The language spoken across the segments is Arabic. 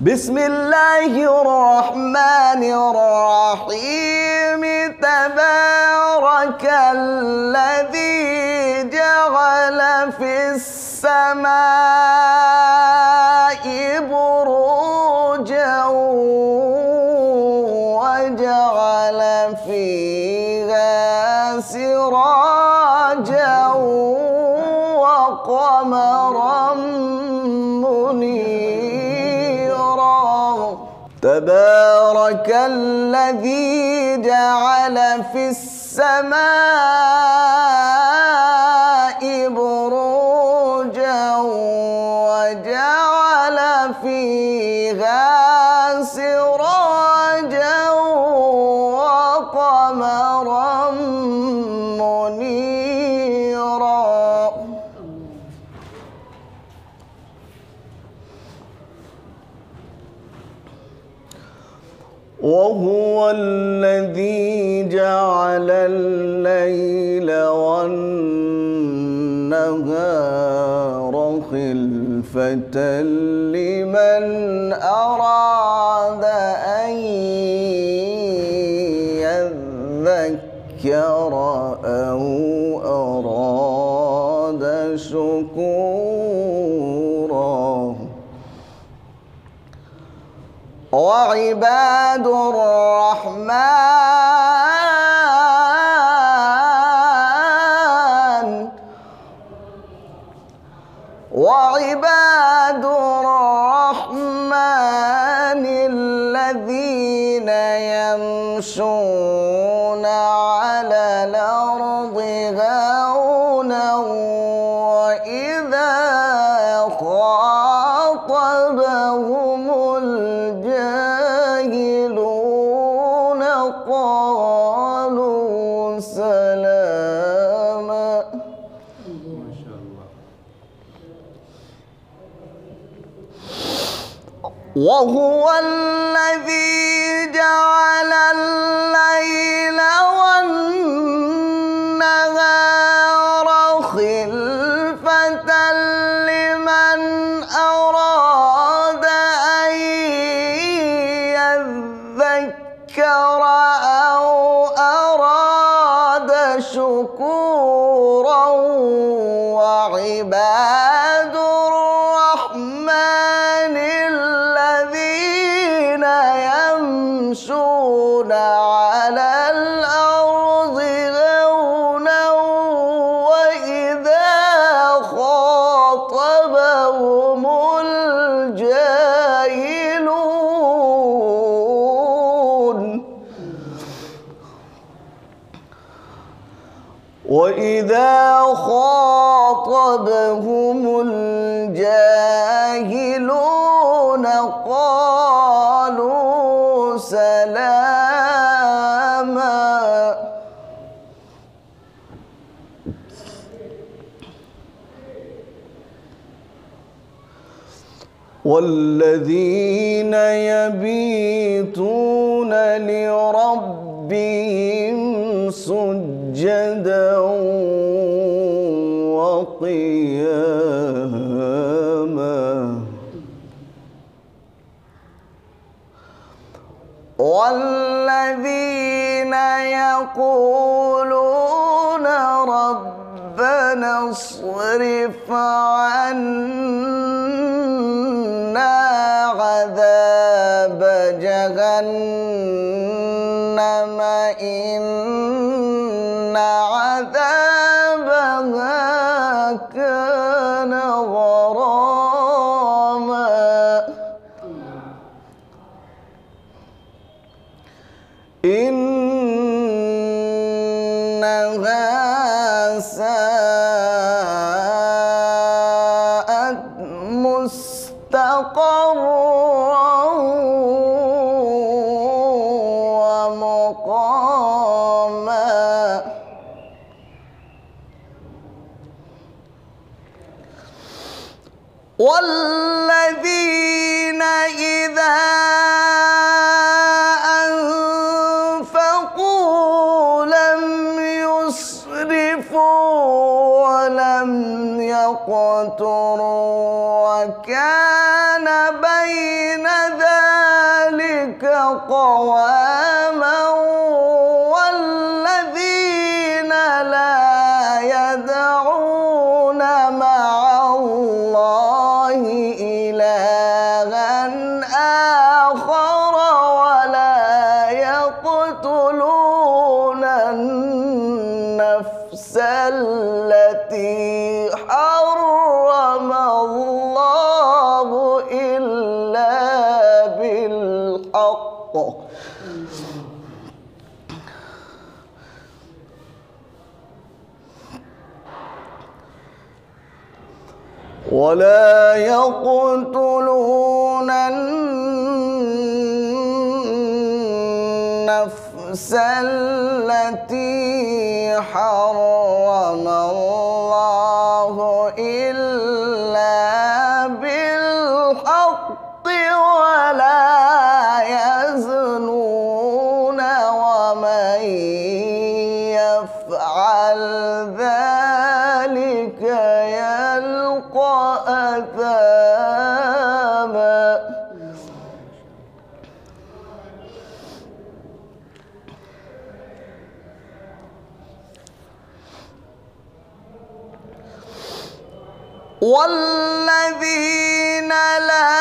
بسم الله الرحمن الرحيم. تبارك الذي جعل في السماء بروجا وجعل فيها سراجا وقمرا منيرا. تبارك الذي جعل في السماء بروجا وجعل فيها سراجا وقمرا منيرا. وهو الذي جعل الليل والنهار خلفة لمن أراد أن يذكر أو أراد شكورا. وعباد الرحمن الذين يمشون على الأرض هونا وإذا خاطبهم الجاهلون قالوا سلاما. ما شاء الله. وهو الذي جعل الليل والنهار خلفة لمن أراد أن يذكر أو أراد شكورا. وعباد الرحمن الذين يمشون على الأرض هونا وإذا خاطبهم الجاهلون قالوا سلاما. والذين يبيتون لربهم سجدا وقياما. والذين يقولون ربنا اصرف عنا عذاب جهنم إن عذابها كان غراما. إنها ساءت مستقرا ومقاما. والذين إذا أنفقوا لم يسرفوا ولم يقتروا وكان بين قواما والذين لا يدعون مع الله إلها آخر ولا يقتلون النفس التي حرم الله إلا بالحق ولا يقتلون النفس التي حرم الله إلا بالحق ولا يزنون ومن يفعل ذلك يلقى أثاما والذين لا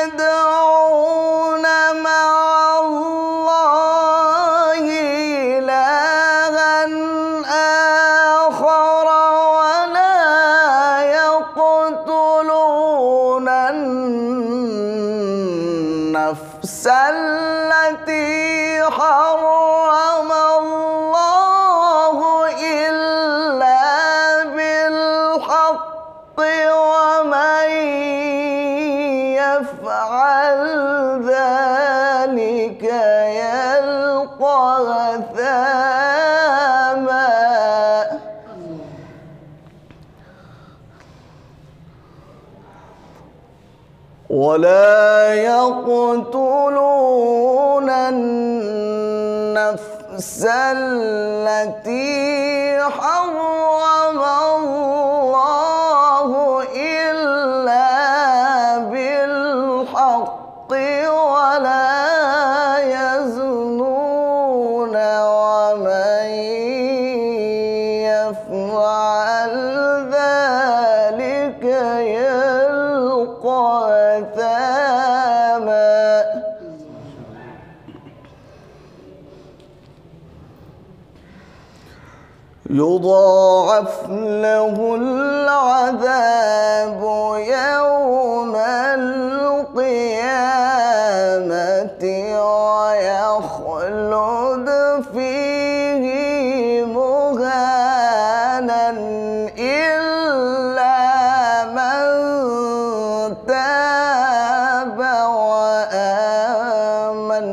يدعون مع الله إلها آخر ولا يقتلون النفس التي حرم الله إلا بالحق ومن يفعل ذلك يلقى أثاما ولا يقتلون النفس التي حرم الله إلا بالحق ولا يزنون ومن يفعل ذلك يلقى أثاما يضاعف له العذاب يوم القيامة ويخلد فيه مهانا إلا من تاب وآمن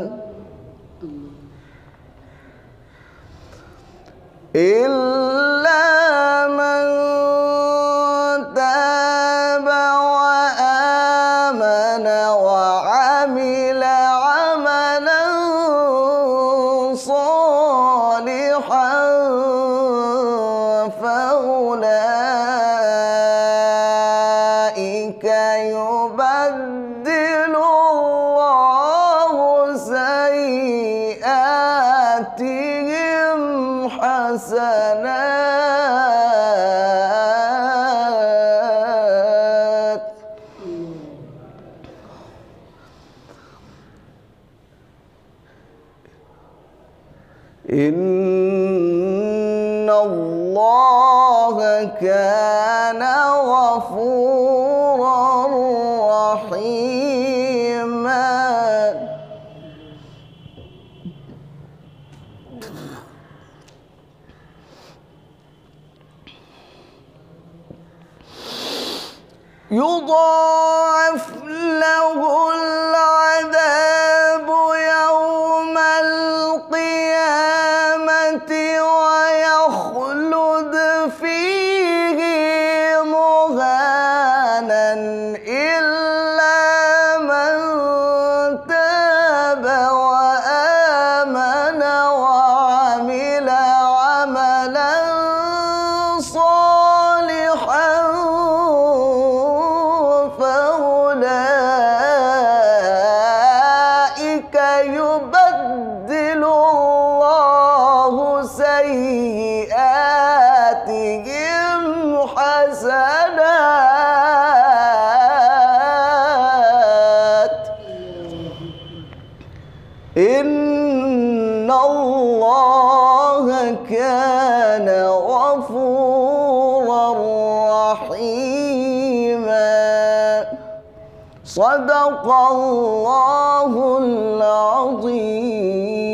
إلا من تاب وآمن وعمل عملا صالحا فأولئك يبدل الله سيئاتهم حسنات إن الله كان غفورا رحيما يضاعف له العذاب يوم القيامة ويخلد فيه مهانا إلا من تاب وآمن وعمل عملا صالحا إن الله كان غفورا رحيما. صدق الله العظيم.